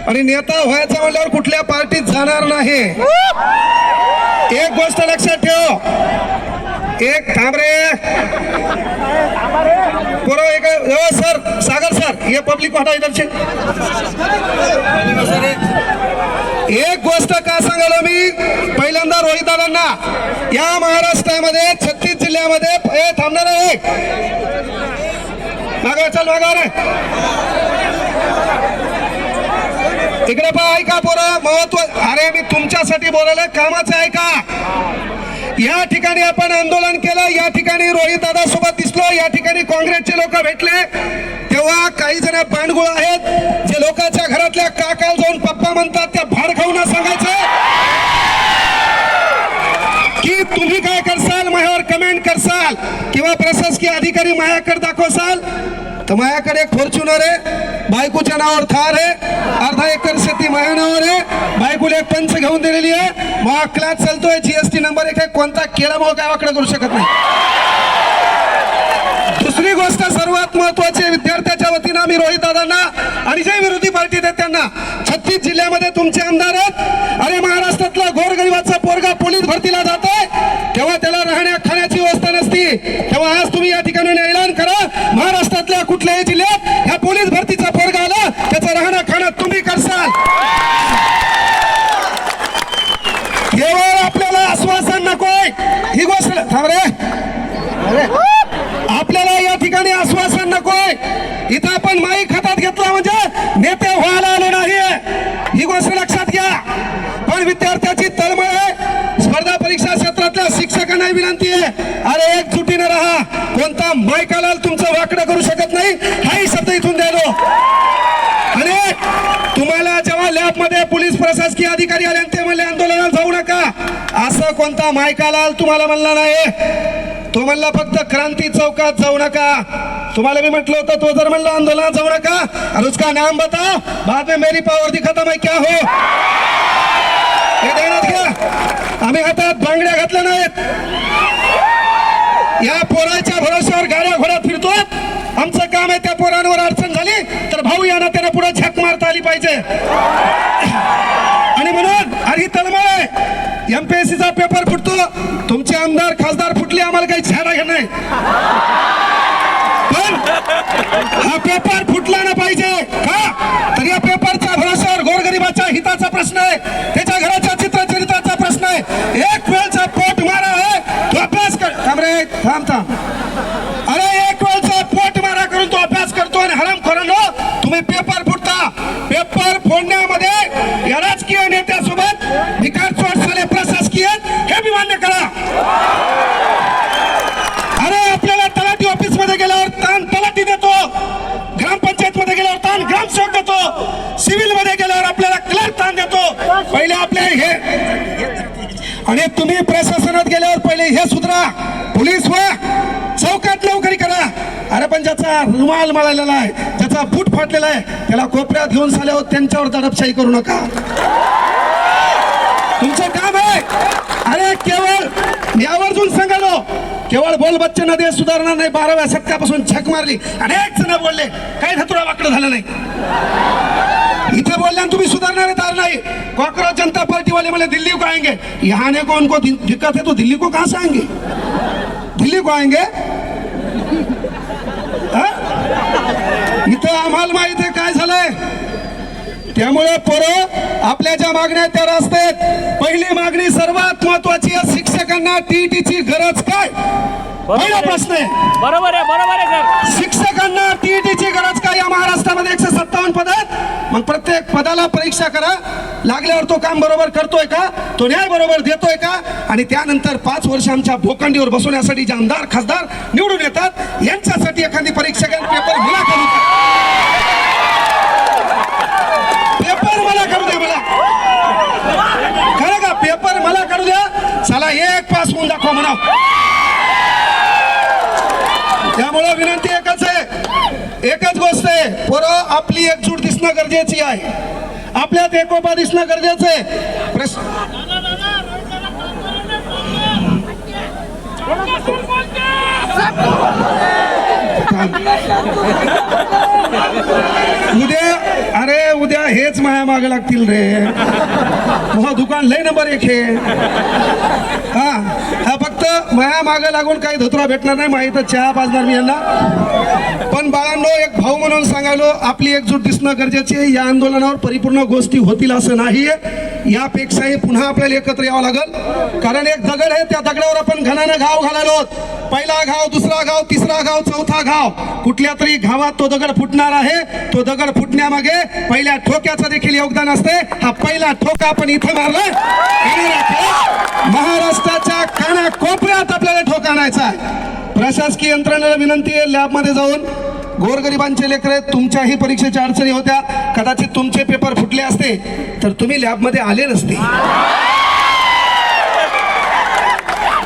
आणि नेता व्हायचं म्हणल्यावर कुठल्या पार्टीत जाणार नाही। एक गोष्ट लक्षात ठेव, एक थांब रे पुरो एक सर सागर सर ये पब्लिक वाटा इधर से एक गोष्ट का सांगालो मी पहिल्यांदा रोहित दादांना या महाराष्ट्रामध्ये 36 जिल्ह्यामध्ये थांबणार आहे। मागा चल मागा रे इकडे पहा ऐका पोरा महत्व अरे मी तुमच्यासाठी बोलायला कामाचं आहे का। या ठिकाणी आपण आंदोलन केलं, या ठिकाणी रोहित दादा सोबत दिसलो, या ठिकाणी काँग्रेसचे लोक भेटले, तेव्हा काही जण पांडगुळ आहेत जे लोकांच्या घरातल्या काकाला जाऊन पप्पा म्हणतात त्या भाड खाऊन सांगायचं की तुम्ही काय करसाल माझ्यावर कमेंट करसाल किंवा प्रशासकीय अधिकारी माझ्याकडे दाखवसाल तर माझ्याकडे एक फॉर्च्युनर आहे, बायकोच्या नावावर थार आहे, अर्धा एकर शेती माझ्या नावावर आहे, बायकोला एक पंच घेऊन दिलेली आहे, मग क्लास चालतोय, जीएसटी नंबर 1 आहे, कोणता केळामुळे काय वाकडं करू शकत नाही। दुसरी गोष्ट सर्वात महत्वाची विद्यार्थ्याच्या वतीनं आम्ही रोहित दादांना आणि जे विरोधी पार्टी आहेत त्यांना 36 जिल्ह्यामध्ये तुमचे आमदार आहेत। अरे महाराष्ट्रातला गोरगरिबाचा पोरगा पोलीस भरतीला जातोय तेव्हा त्याला राहण्या खाण्याची व्यवस्था नसती, तेव्हा आज तुम्ही या ठिकाणी ऐलान करा महाराष्ट्रातल्या कुठल्याही जिल्ह्यात ह्या पोलीस भरतीचा पोरगा आला त्याचा राहणं खाणं तुम्ही करसाल। केवळ आपल्याला आश्वासन नकोय ही गोष्ट थांब रे आपल्याला या ठिकाणी आश्वासन नकोय, इथं आपण माईक हातात घेतला म्हणजे नेते व्हायला आलो नाही ही गोष्ट लक्षात घ्या। पण विद्यार्थ्याची तळमळ आहे, स्पर्धा परीक्षा क्षेत्रातल्या शिक्षकांना विनंती आहे अरे एकजुटीने राहा, कोणता माईकाला तुमचं वाकडं करू शकत नाही हाही शब्द इथून द्यायलो। आणि तुम्हाला जेव्हा लॅबमध्ये पोलीस प्रशासकीय अधिकारी आले ते म्हणले आंदोलनाला जाऊ नका, असं कोणता माईकाला तुम्हाला म्हणला नाही, तो म्हणला फक्त क्रांती चौकात जाऊ नका। तुम्हाला मी म्हटलं होतं तो जर म्हणला आंदोलनात जाऊ नका और उसका नाम बताओ बाद में मेरी पावर दिखाता मैं क्या हो, हे ध्यानात घ्या। आम्ही हातात बांगड्या घातल्या नाहीत, या पोराच्या भरोश्यावर गाड्या घोड्यात फिरतो, आमचं काम आहे त्या पोरांवर अडचण झाली तर भाऊ यांना त्यांना पुढे झक मारता आली पाहिजे। आणि म्हणून आणि तळमळ आहे एमपीएससीचा पेपर फुटतो, तुमचे आमदार खासदार फुटले आम्हाला काही छाडा घेणं नाही, पण हा पेपर फुटला ना पाहिजे का, तर या पेपरच्या भरोश्यावर गोरगरिबाच्या हिताचा प्रश्न आहे, त्याच्या घराच्या चित्रचरित्राचा प्रश्न आहे, एक वेळचा पोट मारा आहे तो अभ्यास कर थांब रे थांब थांब अरे एक वेळचा पोट मारा करून तो अभ्यास करतो आणि हरामखोरांनो तुम्ही पेपर फुटता। पेपर फोडण्यामध्ये या राजकीय नेत्यासोबत भिकार चोट झाले प्रशासकीय हे बी मान्य करा। अरे आपल्याला तलाठी ऑफिस मध्ये गेल्यावर ताण तलाठी देतो, ग्रामपंचायत मध्ये गेल्यावर ताण ग्रामसेवक देतो, सिव्हिल मध्ये गेल्यावर आपल्याला क्लर्क ताण देतो, पहिले आपले हे आणि तुम्ही प्रशासनात गेल्यावर पहिले हे सुधरा, पोलीस व्हा, चौकात नोकरी करा। अरे पण ज्याचा रुमाल मळलेला आहे, ज्याचा बूट फाटलेला आहे त्याला कोपऱ्यात घेऊन साल्यावर त्यांच्यावर दडपशाही करू नका, तुमचं काम आहे। अरे केवळ यावरून सांगालो केवळ बोल बच्चन नदी सुधारणार नाही, 12व्या शतकापासून झक मारली, अनेक जण बोलले काही धतुरा वाकडं झालं नाही, इथे बोलल्यान तुम्ही सुधारणारे तार नहीं। कांग्रेस जनता पार्टी वाले बोले दिल्ली को आएंगे, यहाँ आने को उनको दिक्कत है तो दिल्ली को कहां से आएंगे, दिल्ली को आएंगे इथं आम्हाला माहित आहे काय झालंय। त्यामुळे पोरं आपल्या ज्या मागण्या त्या रस्त्यात पहिली मागणी सर्वात महत्वाची आहे, शिक्षकांना टीईटीची गरज काय पहिला प्रश्न आहे। बरोबर आहे सर, शिक्षकांना टीईटीची गरज काय, या महाराष्ट्रामध्ये 157 पद आहेत, मग प्रत्येक पदाला परीक्षा करा, लागल्यावर तो काम बरोबर करतोय का, तो न्याय बरोबर देतोय का, आणि त्यानंतर 5 वर्ष आमच्या भोकांडीवर बसवण्यासाठी जे आमदार खासदार निवडून येतात यांच्यासाठी एखादी परीक्षा घ्या, पेपर मला करू पेपर मला करू द्या, मला खरं का पेपर मला करू द्या, चला एक पास होऊन दाखवा म्हणा। त्यामुळे विनंती एकच आहे, एकच गोष्ट आहे, पोरं आपली एकजूट दिसणं गरजेची आहे, आपल्यात एकोपा दिसणं गरजेचं आहे। उद्या हेच माया मागे लागतील रे. मग दुकान लय नंबर 1 हे. हा फक्त माया मागे लागून काही धोत्रा भेटणार नाही. माहिती चहा पाजणार मी यांना. पण बाळांनो, एक भाऊ म्हणून सांगायलो, आपली एकजूट दिसणं गरजेचे आहे. या आंदोलनावर परिपूर्ण गोष्टी होतील असं नाही. यापेक्षाही पुन्हा आपल्याला एकत्र यावं लागल. कारण एक दगड आहे, त्या दगडावर आपण घणानं घाव घालायलो. पहिला घाव, दुसरा घाव, तिसरा घाव, चौथा घाव. कुठल्या तरी घावात तो दगड फुटणार आहे. तो दगड फुटण्यामागे पहिल्या ठोक्याचं देखील योगदान असते. हा पहिला ठोका आपण इथं मारला. महाराष्ट्राच्या कानाकोपऱ्यात आपल्याला ठोका आणायचा आहे. प्रशासकीय यंत्रणेला विनंती आहे, लॅबमध्ये जाऊन गोरगरिबांचे लेकरे, तुमच्याही परीक्षेच्या अडचणी होत्या. कदाचित तुमचे पेपर फुटले असते तर तुम्ही लॅबमध्ये आले नसते.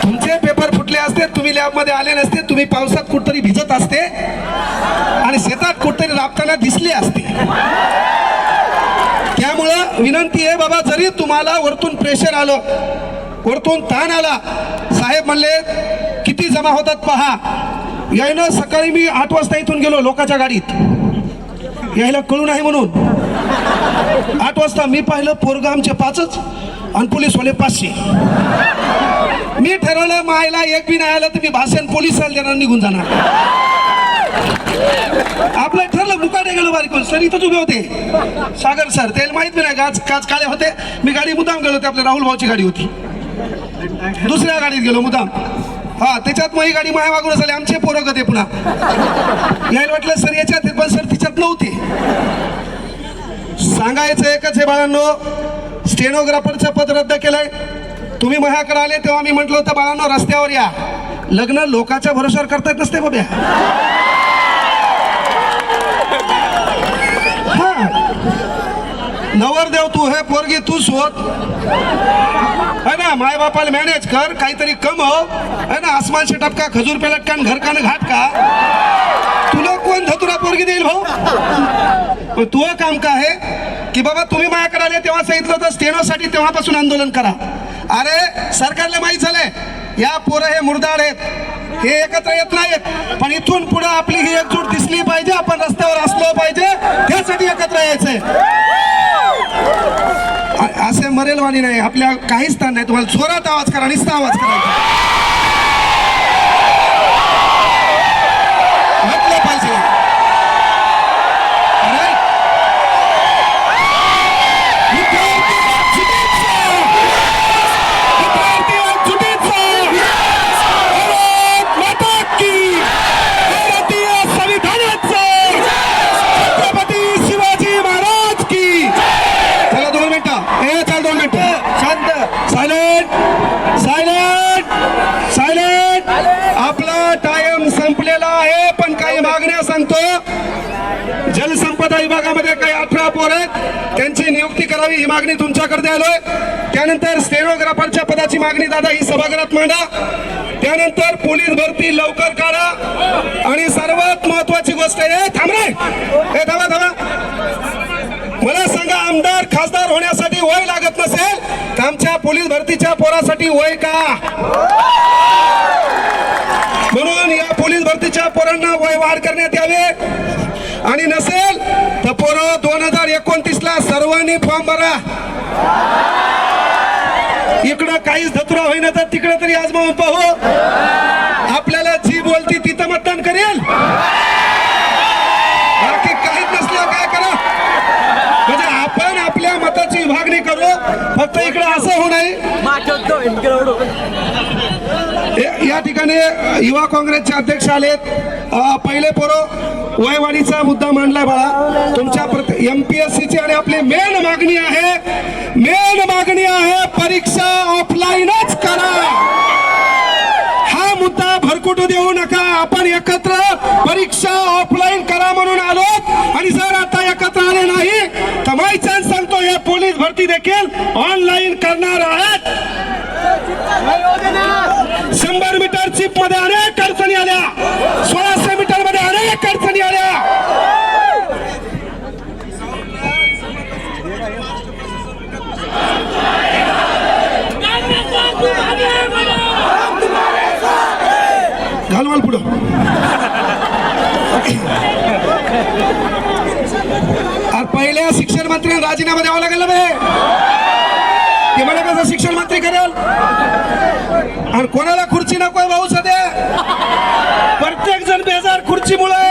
तुमचे पेपर फुटले असते, तुम्ही लॅबमध्ये आले नसते. तुम्ही पावसात कुठतरी भिजत असते आणि शेतात कुठतरी राबताना दिसले असते. त्यामुळं विनंती आहे बाबा, जरी तुम्हाला वरतून प्रेशर आलं, वरतून ताण आला, साहेब म्हणले किती जमा होतात पहा. यायनं सकाळी मी 8 वाजता इथून गेलो लोकांच्या गाडीत, यायला कळू नाही म्हणून. 8 वाजता मी पाहिलं पोरग आमचे 5च आणि पोलीसवाले 500. मी ठरवलं मायला एक बी नाही आलं तर मी भाषण पोलिसाला देणार, निघून जाणार. आपलं ठरलं. मुकाटे गेलो बारीक सर, इथंच उभे होते सागर सर. त्याला माहित बी नाही काच काळे होते. मी गाडी मुद्दाम गेलो होते, आपल्या राहुल भाऊची गाडी होती. दुसऱ्या गाडीत गेलो मुद्दाम. त्याच्यात मग ही गाडी माया मागून झाली. आमचे पोरं कधी पुन्हा यायला वाटलं सर याच्यात, पण सर तिच्यात नव्हते. सांगायचं एकच आहे बाळांनो, स्टेनोग्राफरचं पद रद्द केलंय. तुम्ही माझ्याकडे आले तेव्हा मी म्हटलं होतं बाळांनो, रस्त्यावर या. लग्न लोकांच्या भरोशावर करता येत नसते बाब्या. नवरदेव तू है, पोरगी तू शोध है ना. माय बापाला मॅनेज कर, काहीतरी कम हो है ना. आसमान से टपका, खजूर पे लटका, घर का घाट का. तुला कोण धतुरा पोरगी देईल भाऊ. तू काम का आहे की बाबा, तुम्ही माझ्याकडे आले तेव्हा सांगितलं होतं स्टेनोसाठी, तेव्हापासून आंदोलन करा. अरे सरकारला माहीत झालंय या पोरं हे मुर्दाड आहेत, हे एकत्र येत नाहीत. पण इथून पुढे आपली ही एकजूट दिसली पाहिजे. आपण रस्त्यावर असलो पाहिजे, त्यासाठी एकत्र यायचंय. असे मरेलवाणी नाही, आपल्या काहीच स्थान नाही. तुम्हाला जोरात आवाज करा, निस्ता आवाज करायचा म्हटलं पाहिजे. जलसंपदा विभागामध्ये काही 18 पोर आहेत, त्यांची नियुक्ती करावी ही मागणी तुमच्याकडे आलोय. त्यानंतर स्टेनोग्राफरच्या पदाची मागणी दादा ही सभागृहात मांडा. त्यानंतर पोलीस भरती लवकर काढा. आणि सर्वात महत्वाची गोष्ट आहे, थांबा, मला सांगा, आमदार खासदार होण्यासाठी वय लागत नसेल तर आमच्या पोलीस भरतीच्या पोरासाठी वय का? म्हणून या पोलीस भरतीच्या पोरांना वय वाढ करण्यात यावे. आणि नसेल तर पोरं 2029ला सर्वांनी फॉर्म भरा. इकडं काहीच धतुरा होईना तर तिकडे तरी आजमावून पाहू. आपल्याला जी बोलती तिथं मतदान करेल, बाकी काहीच नसलं काय करा. म्हणजे आपण आपल्या मताची विभागणी करू. फक्त इकडे असं होऊ नये. या ठिकाणी युवा काँग्रेसचे अध्यक्ष आलेत. पहिले पोरं वयवाढीचा मुद्दा मांडलाय बाळा. तुमच्या MPSC ची आणि आपली मेन मागणी आहे परीक्षा ऑफलाईनच करा. हा मुद्दा भरकुटू देऊ नका. आपण एकत्र परीक्षा ऑफलाईन करा म्हणून आलो. आणि जर आता एकत्र आले नाही तर माय चान्स सांगतो, या पोलीस भरती देखील ऑनलाईन करणार आहेत. 100 मीटर चिप मध्ये अनेक अडचणी आल्या, 1600 मीटर मध्ये अनेक अडचणी आल्या. राजीनामा द्यावा लागेल ना बे. ते मला कसं शिक्षण मंत्री करेल आणि कोणाला खुर्ची नकोय भाऊ सध्या. प्रत्येक जण बेजार खुर्चीमुळे.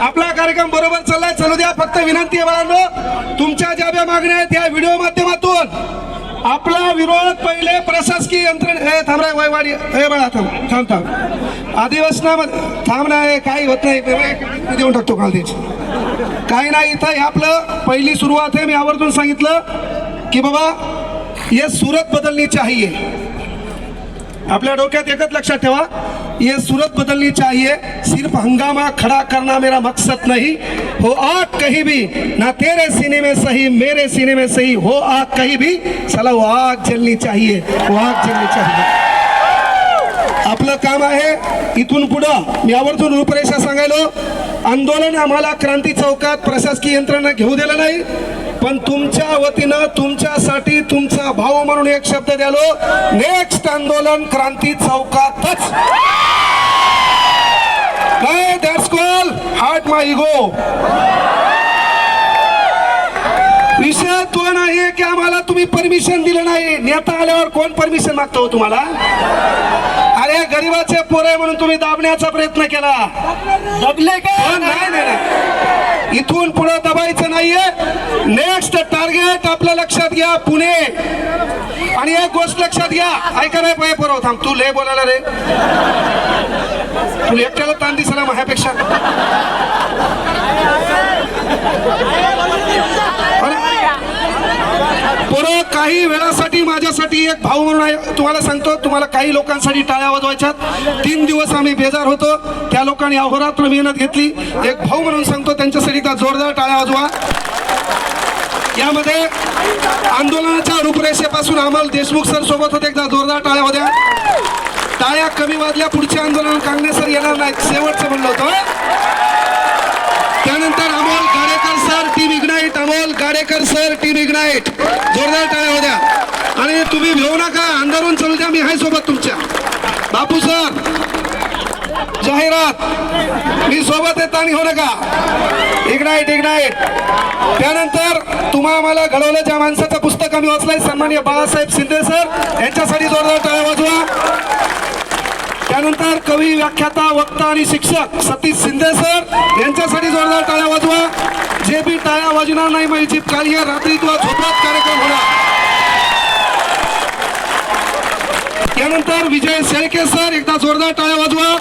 आपला कार्यक्रम बरोबर चाललाय, चालू द्या. फक्त विनंती आहे बाळांनो, तुमच्या ज्या ज्या मागण्या आहेत या व्हिडिओ माध्यमातून आपला विरोध पहिले प्रशासकीय यंत्रणा. थांब रे वयवाडी, हे बाळा थांब थांब. अधिवेशनामध्ये थांब नाही, काही होत नाही, देऊन टाकतो काल त्याची. काही नाही, इथं आपलं पहिली सुरुवात आहे. मी आवर्जून सांगितलं की बाबा ये सूरत बदलनी चाहिए. आपल्या डोक्यात एकच लक्षात ठेवा, ये सूरत बदलनी चाहिए. सिर्फ हंगामा खड़ा करना मेरा मकसद नहीं. हो आग कहीं भी, ना तेरे सीने में सही मेरे सीने में सही, हो आग कहीं भी, चला वो आग जलनी चाहिए, वो आग जलनी चाहिए. आपलं काम आहे इथून पुढं. मी आवर्जून रूपरेषा सांगायलो, आंदोलन आम्हाला क्रांती चौकात प्रशासकीय यंत्रणा घेऊ दिलं नाही, पण तुमच्या वतीनं तुमच्यासाठी तुमचा भाऊ म्हणून एक शब्द द्यालो, नेक्स्ट आंदोलन क्रांती चौकातच. काय that's call heart my ego. विषय तो नाही की आम्हाला तुम्ही परमिशन दिलं नाही. नेता आल्यावर कोण परमिशन मागतो तुम्हाला? अरे गरीबाचे पोरे म्हणून तुम्ही दाबण्याचा प्रयत्न केला. दबले का? नाही. इथून पुढे दबायचं नाहीये. नेक्स्ट टार्गेट आपलं लक्षात घ्या, पुणे. आणि एक गोष्ट लक्षात घ्या, ऐका नाही पाय परवा थांब. तू लय बोलायला रे, तू एकट्याला ताण दिसला माझ्यापेक्षा. पोरं काही वेळासाठी माझ्यासाठी एक भाऊ म्हणून आहे. तुम्हाला सांगतो, तुम्हाला काही लोकांसाठी टाळ्या वाजवायच्यात. 3 दिवस आम्ही बेजार होतो, त्या लोकांनी अहोरात्र मेहनत घेतली. एक भाऊ म्हणून सांगतो, त्यांच्यासाठी एकदा जोरदार टाळ्या वाजवा. यामध्ये आंदोलनाच्या रूपरेषेपासून अमोल देशमुख सर सोबत होते, एकदा जोरदार टाळ्या वाजवा. टाळ्या कमी वाजल्या, पुढचे आंदोलन कांगणे सर येणार नाहीत, शेवटचं म्हणलं होतं. त्यानंतर Amol Gadekar sir team ignite, Amol Gadekar sir team ignite, जोरदार टाळ्या होत्या. आणि तुम्ही भिवू नका, आंदोलन चालू द्या, मी आहे सोबत तुमच्या. बापू सर जाहिरात, मी सोबत येत आणि हो नका. Ignite ignite. त्यानंतर तुम्हा आम्हाला घडवलं ज्या माणसाचं पुस्तक आम्ही वाचलंय, सन्माननीय बाळासाहेब शिंदे सर, यांच्यासाठी जोरदार टाळ्या वाजवा. त्यानंतर कवी, व्याख्याता, वक्ता आणि शिक्षक सतीश शिंदे सर, यांच्यासाठी जोरदार टाळ्या वाजवा. जे बी टाळ्या वाजणार नाही माझी जीप खाली आहे. रात्री तुला झोपत कार्यक्रम होणार. त्यानंतर विजय शेळके सर, एकदा जोरदार टाळ्या वाजवा.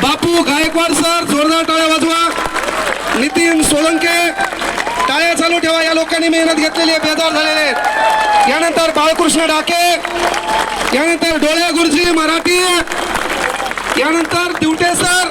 बापू गायकवाड सर, जोरदार टाळ्या वाजवा. नितीन सोळंके, टाळ्या चालू ठेवा. या लोकांनी मेहनत घेतलेली आहे, बेजार झालेले आहेत. यानंतर बाळकृष्ण डाके, यानंतर डोळे गुरुजी मराठी, यानंतर दिवटे सर,